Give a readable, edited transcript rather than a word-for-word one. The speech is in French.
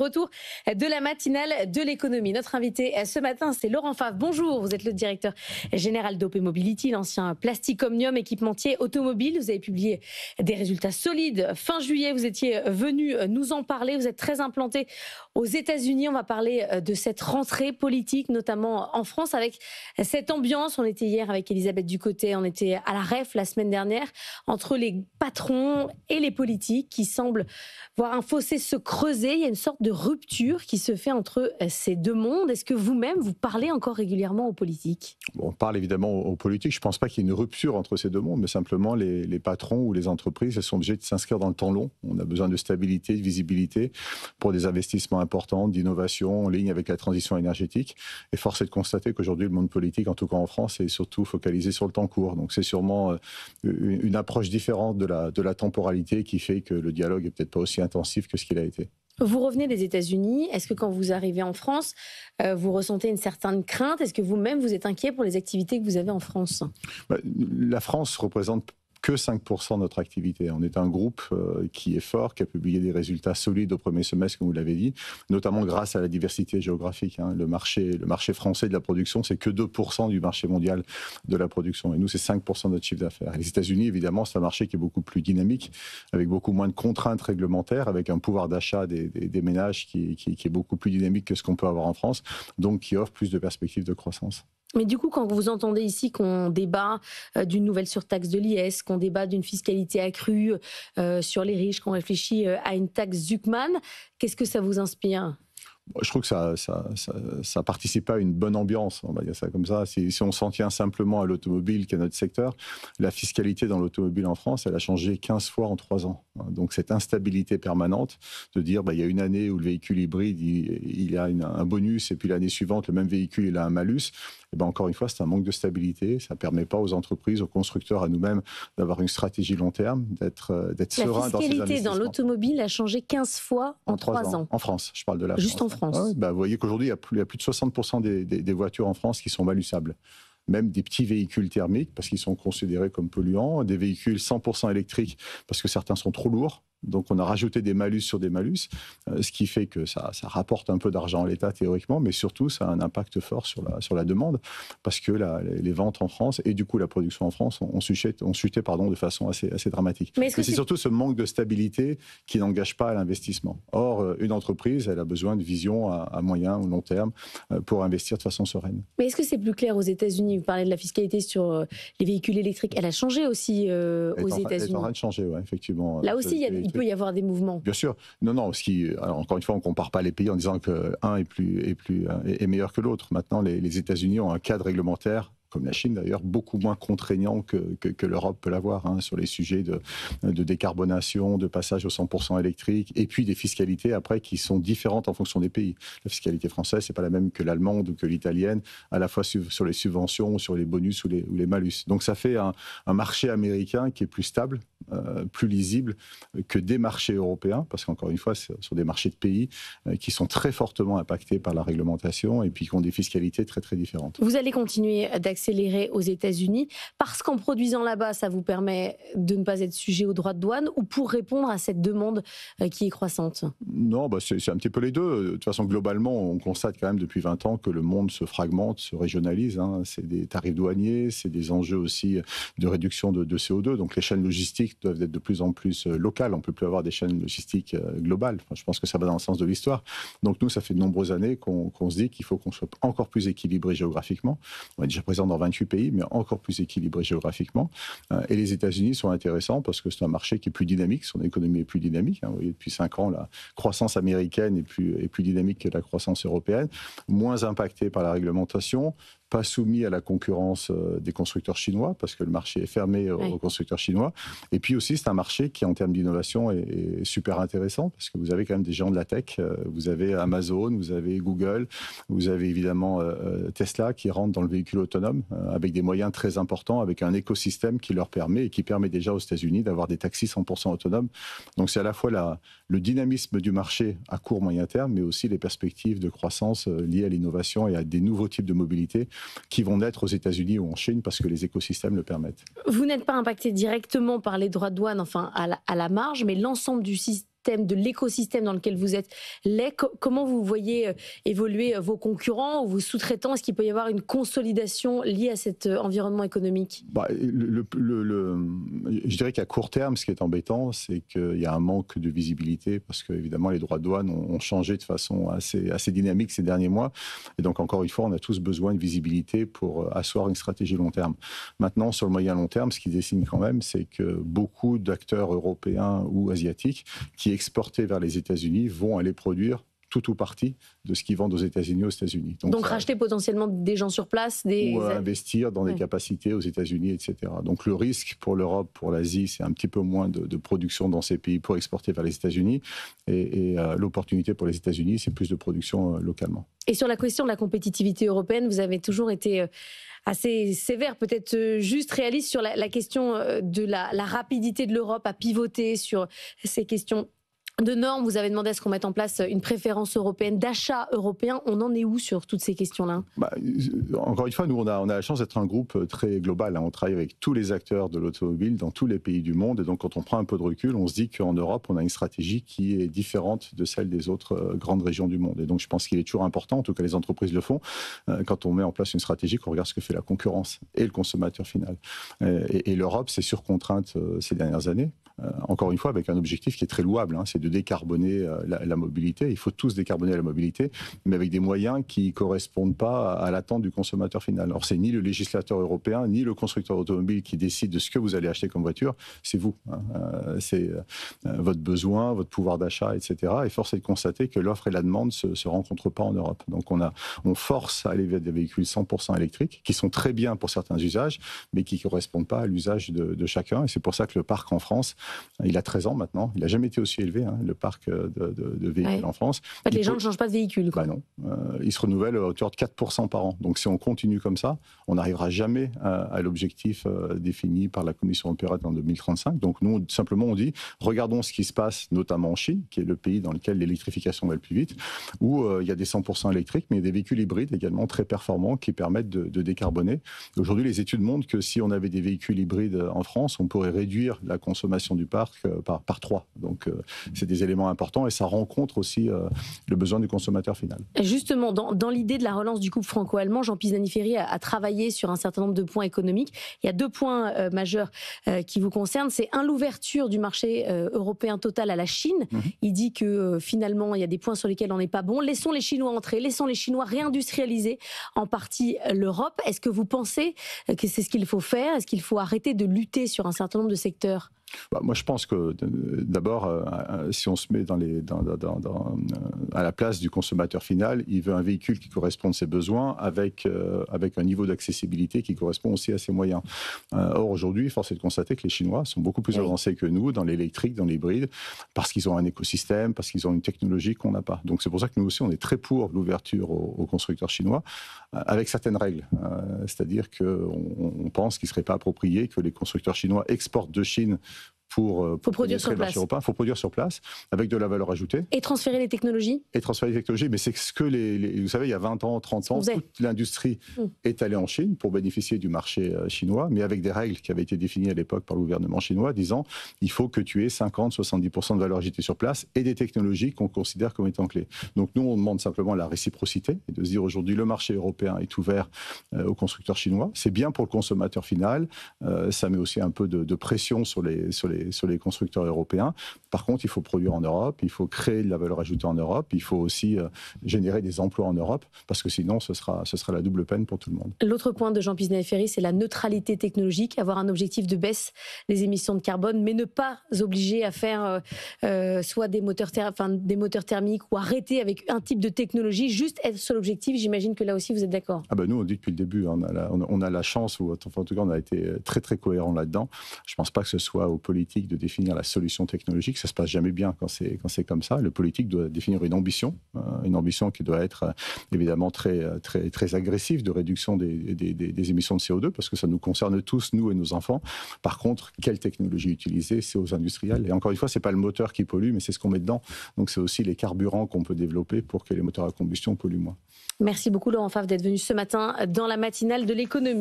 notre retour de la matinale de l'économie. Notre invité ce matin, c'est Laurent Favre. Bonjour, vous êtes le directeur général d'OP Mobility, l'ancien Plastic Omnium, équipementier automobile. Vous avez publié des résultats solides. Fin juillet, vous étiez venu nous en parler. Vous êtes très implanté aux États-Unis. On va parler de cette rentrée politique, notamment en France, avec cette ambiance. On était hier avec Elisabeth Ducotet, on était à la REF la semaine dernière, entre les patrons et les politiques qui semblent voir un fossé se creuser. Il y a une sorte de rupture qui se fait entre ces deux mondes. Est-ce que vous-même, vous parlez encore régulièrement aux politiques ? On parle évidemment aux politiques. Je ne pense pas qu'il y ait une rupture entre ces deux mondes, mais simplement les patrons ou les entreprises, elles sont obligées de s'inscrire dans le temps long. On a besoin de stabilité, de visibilité pour des investissements importants, d'innovation en ligne avec la transition énergétique. Et force est de constater qu'aujourd'hui, le monde politique, en tout cas en France, est surtout focalisé sur le temps court. Donc c'est sûrement une approche différente de la temporalité qui fait que le dialogue n'est peut-être pas aussi intensif que ce qu'il a été. Vous revenez des États-Unis. Est-ce que quand vous arrivez en France, vous ressentez une certaine crainte ? Est-ce que vous-même, vous êtes inquiet pour les activités que vous avez en France ? La France représente que 5% de notre activité. On est un groupe qui est fort, qui a publié des résultats solides au premier semestre, comme vous l'avez dit, notamment grâce à la diversité géographique. Le marché français de la production, c'est que 2% du marché mondial de la production. Et nous, c'est 5% de notre chiffre d'affaires. Et les États-Unis, évidemment, c'est un marché qui est beaucoup plus dynamique, avec beaucoup moins de contraintes réglementaires, avec un pouvoir d'achat des ménages qui est beaucoup plus dynamique que ce qu'on peut avoir en France, donc qui offre plus de perspectives de croissance. Mais du coup, quand vous entendez ici qu'on débat d'une nouvelle surtaxe de l'IS, qu'on débat d'une fiscalité accrue sur les riches, qu'on réfléchit à une taxe Zuckman, qu'est-ce que ça vous inspire ? Je trouve que ça participe pas à une bonne ambiance, on va dire ça comme ça. Si on s'en tient simplement à l'automobile, qui est notre secteur, la fiscalité dans l'automobile en France, elle a changé 15 fois en 3 ans. Donc cette instabilité permanente de dire il y a une année où le véhicule hybride, il a un bonus, et puis l'année suivante, le même véhicule, il a un malus. Et encore une fois, c'est un manque de stabilité. Ça ne permet pas aux entreprises, aux constructeurs, à nous-mêmes, d'avoir une stratégie long terme, d'être serein dans ces investissements. La fiscalité dans l'automobile a changé 15 fois en 3 ans. En France, je parle de la France. Juste en France. Vous voyez qu'aujourd'hui, il y a plus de 60% des voitures en France qui sont malussables. Même des petits véhicules thermiques, parce qu'ils sont considérés comme polluants, des véhicules 100% électriques, parce que certains sont trop lourds. Donc on a rajouté des malus sur des malus, ce qui fait que ça rapporte un peu d'argent à l'État théoriquement, mais surtout ça a un impact fort sur la demande, parce que les ventes en France et du coup la production en France ont chuté de façon assez dramatique. Mais c'est surtout ce manque de stabilité qui n'engage pas à l'investissement. Or, une entreprise, elle a besoin de vision à moyen ou long terme pour investir de façon sereine. Mais est-ce que c'est plus clair aux États-Unis ? Vous parlez de la fiscalité sur les véhicules électriques, elle a changé aussi aux États-Unis. Elle est en train de changer, ouais, effectivement. Là aussi, il peut y avoir des mouvements. Bien sûr. Non, alors, encore une fois, on ne compare pas les pays en disant qu'un est meilleur que l'autre. Maintenant, les États-Unis ont un cadre réglementaire, comme la Chine d'ailleurs, beaucoup moins contraignant que l'Europe peut l'avoir, sur les sujets de décarbonation, de passage au 100% électrique, et puis des fiscalités après qui sont différentes en fonction des pays. La fiscalité française, c'est pas la même que l'allemande ou que l'italienne, à la fois sur les subventions, sur les bonus ou les malus. Donc ça fait un marché américain qui est plus stable, plus lisible que des marchés européens, parce qu'encore une fois, c'est sur des marchés de pays qui sont très fortement impactés par la réglementation et puis qui ont des fiscalités très très différentes. Vous allez continuer d'accélérer aux États-Unis parce qu'en produisant là-bas, ça vous permet de ne pas être sujet aux droits de douane, ou pour répondre à cette demande qui est croissante ? Non, c'est un petit peu les deux. De toute façon, globalement, on constate quand même depuis 20 ans que le monde se fragmente, se régionalise. C'est des tarifs douaniers, c'est des enjeux aussi de réduction de CO2. Donc les chaînes logistiques doivent être de plus en plus locales. On ne peut plus avoir des chaînes logistiques globales. Je pense que ça va dans le sens de l'histoire. Donc nous, ça fait de nombreuses années qu'on se dit qu'il faut qu'on soit encore plus équilibré géographiquement. On est déjà présent dans 28 pays, mais encore plus équilibré géographiquement. Et les États-Unis sont intéressants parce que c'est un marché qui est plus dynamique, son économie est plus dynamique. Vous voyez, depuis 5 ans, la croissance américaine est plus dynamique que la croissance européenne, moins impactée par la réglementation, pas soumis à la concurrence des constructeurs chinois, parce que le marché est fermé aux constructeurs chinois. Et puis aussi, c'est un marché qui, en termes d'innovation, est super intéressant, parce que vous avez quand même des géants de la tech. Vous avez Amazon, vous avez Google, vous avez évidemment Tesla qui rentre dans le véhicule autonome, avec des moyens très importants, avec un écosystème qui leur permet, et qui permet déjà aux États-Unis d'avoir des taxis 100% autonomes. Donc c'est à la fois le dynamisme du marché à court, moyen terme, mais aussi les perspectives de croissance liées à l'innovation et à des nouveaux types de mobilité qui vont naître aux États-Unis ou en Chine parce que les écosystèmes le permettent. Vous n'êtes pas impacté directement par les droits de douane, enfin à la marge, mais l'ensemble du système, de l'écosystème dans lequel vous êtes l'est. Comment vous voyez évoluer vos concurrents ou vos sous-traitants? Est-ce qu'il peut y avoir une consolidation liée à cet environnement économique? Je dirais qu'à court terme, ce qui est embêtant, c'est qu'il y a un manque de visibilité parce que, évidemment, les droits de douane ont changé de façon assez dynamique ces derniers mois. Et donc, encore une fois, on a tous besoin de visibilité pour asseoir une stratégie long terme. Maintenant, sur le moyen long terme, ce qui dessine quand même, c'est que beaucoup d'acteurs européens ou asiatiques qui exportaient vers les États-Unis vont aller produire tout ou partie de ce qu'ils vendent aux États-Unis aux États-Unis. Donc racheter potentiellement des gens sur place, ou investir dans des capacités aux États-Unis, etc. Donc le risque pour l'Europe, pour l'Asie, c'est un petit peu moins de production dans ces pays pour exporter vers les États-Unis. Et l'opportunité pour les États-Unis, c'est plus de production localement. Et sur la question de la compétitivité européenne, vous avez toujours été assez sévère, peut-être juste réaliste sur la question de la rapidité de l'Europe à pivoter sur ces questions de normes. Vous avez demandé à ce qu'on mette en place une préférence européenne d'achat européen. On en est où sur toutes ces questions-là? Encore une fois, nous, on a la chance d'être un groupe très global. On travaille avec tous les acteurs de l'automobile dans tous les pays du monde. Et donc, quand on prend un peu de recul, on se dit qu'en Europe, on a une stratégie qui est différente de celle des autres grandes régions du monde. Et donc, je pense qu'il est toujours important, en tout cas les entreprises le font, quand on met en place une stratégie, qu'on regarde ce que fait la concurrence et le consommateur final. Et l'Europe, c'est surcontrainte ces dernières années. Encore une fois, avec un objectif qui est très louable, c'est de décarboner la mobilité. Il faut tous décarboner la mobilité, mais avec des moyens qui ne correspondent pas à l'attente du consommateur final. Alors, c'est ni le législateur européen, ni le constructeur automobile qui décide de ce que vous allez acheter comme voiture, c'est vous. C'est votre besoin, votre pouvoir d'achat, etc. Et force est de constater que l'offre et la demande ne se rencontrent pas en Europe. Donc, on force à aller vers des véhicules 100% électriques, qui sont très bien pour certains usages, mais qui ne correspondent pas à l'usage de chacun. Et c'est pour ça que le parc en France, il a 13 ans maintenant. Il n'a jamais été aussi élevé, le parc de véhicules en France. En fait, les gens ne changent pas de véhicule. Non. Il se renouvelle à hauteur de 4% par an. Donc si on continue comme ça, on n'arrivera jamais à l'objectif défini par la Commission européenne en 2035. Donc nous, simplement, on dit, regardons ce qui se passe, notamment en Chine, qui est le pays dans lequel l'électrification va le plus vite, où il y a des 100% électriques, mais il y a des véhicules hybrides également très performants qui permettent de décarboner. Aujourd'hui, les études montrent que si on avait des véhicules hybrides en France, on pourrait réduire la consommation du parc par 3. Donc, c'est des éléments importants et ça rencontre aussi le besoin du consommateur final. Et justement, dans l'idée de la relance du couple franco-allemand, Jean Pisani-Ferry a travaillé sur un certain nombre de points économiques. Il y a 2 points majeurs qui vous concernent. C'est l'ouverture du marché européen total à la Chine. Il dit que finalement, il y a des points sur lesquels on n'est pas bon. Laissons les Chinois entrer, laissons les Chinois réindustrialiser en partie l'Europe. Est-ce que vous pensez que c'est ce qu'il faut faire? Est-ce qu'il faut arrêter de lutter sur un certain nombre de secteurs? Moi, je pense que d'abord, si on se met à la place du consommateur final, il veut un véhicule qui corresponde à ses besoins avec un niveau d'accessibilité qui correspond aussi à ses moyens. Or, aujourd'hui, force est de constater que les Chinois sont beaucoup plus avancés que nous dans l'électrique, dans l'hybride, parce qu'ils ont un écosystème, parce qu'ils ont une technologie qu'on n'a pas. Donc, c'est pour ça que nous aussi, on est très pour l'ouverture aux constructeurs chinois, avec certaines règles. C'est-à-dire qu'on pense qu'il ne serait pas approprié que les constructeurs chinois exportent de Chine pour produire sur place. Il faut produire sur place avec de la valeur ajoutée. Et transférer les technologies. Mais c'est ce que vous savez, il y a 20 ans, 30 ans, toute l'industrie est allée en Chine pour bénéficier du marché chinois, mais avec des règles qui avaient été définies à l'époque par le gouvernement chinois, disant il faut que tu aies 50-70% de valeur ajoutée sur place et des technologies qu'on considère comme étant clés. Donc nous, on demande simplement la réciprocité et de se dire aujourd'hui le marché européen est ouvert aux constructeurs chinois. C'est bien pour le consommateur final, ça met aussi un peu de pression sur les constructeurs européens. Par contre, il faut produire en Europe, il faut créer de la valeur ajoutée en Europe, il faut aussi générer des emplois en Europe, parce que sinon, ce sera la double peine pour tout le monde. L'autre point de Jean Pisani-Ferry, c'est la neutralité technologique, avoir un objectif de baisse des émissions de carbone, mais ne pas obliger à faire soit des moteurs thermiques ou arrêter avec un type de technologie, juste être sur l'objectif. J'imagine que là aussi, vous êtes d'accord. Nous, on dit depuis le début, on a la chance, ou en tout cas, on a été très, très cohérent là-dedans. Je ne pense pas que ce soit aux politiques de définir la solution technologique. Ça ne se passe jamais bien quand c'est comme ça. Le politique doit définir une ambition qui doit être évidemment très, très, très agressive de réduction des émissions de CO2, parce que ça nous concerne tous, nous et nos enfants. Par contre, quelle technologie utiliser, c'est aux industriels. Et encore une fois, ce n'est pas le moteur qui pollue, mais c'est ce qu'on met dedans. Donc c'est aussi les carburants qu'on peut développer pour que les moteurs à combustion polluent moins. Merci beaucoup Laurent Favre d'être venu ce matin dans la matinale de l'économie.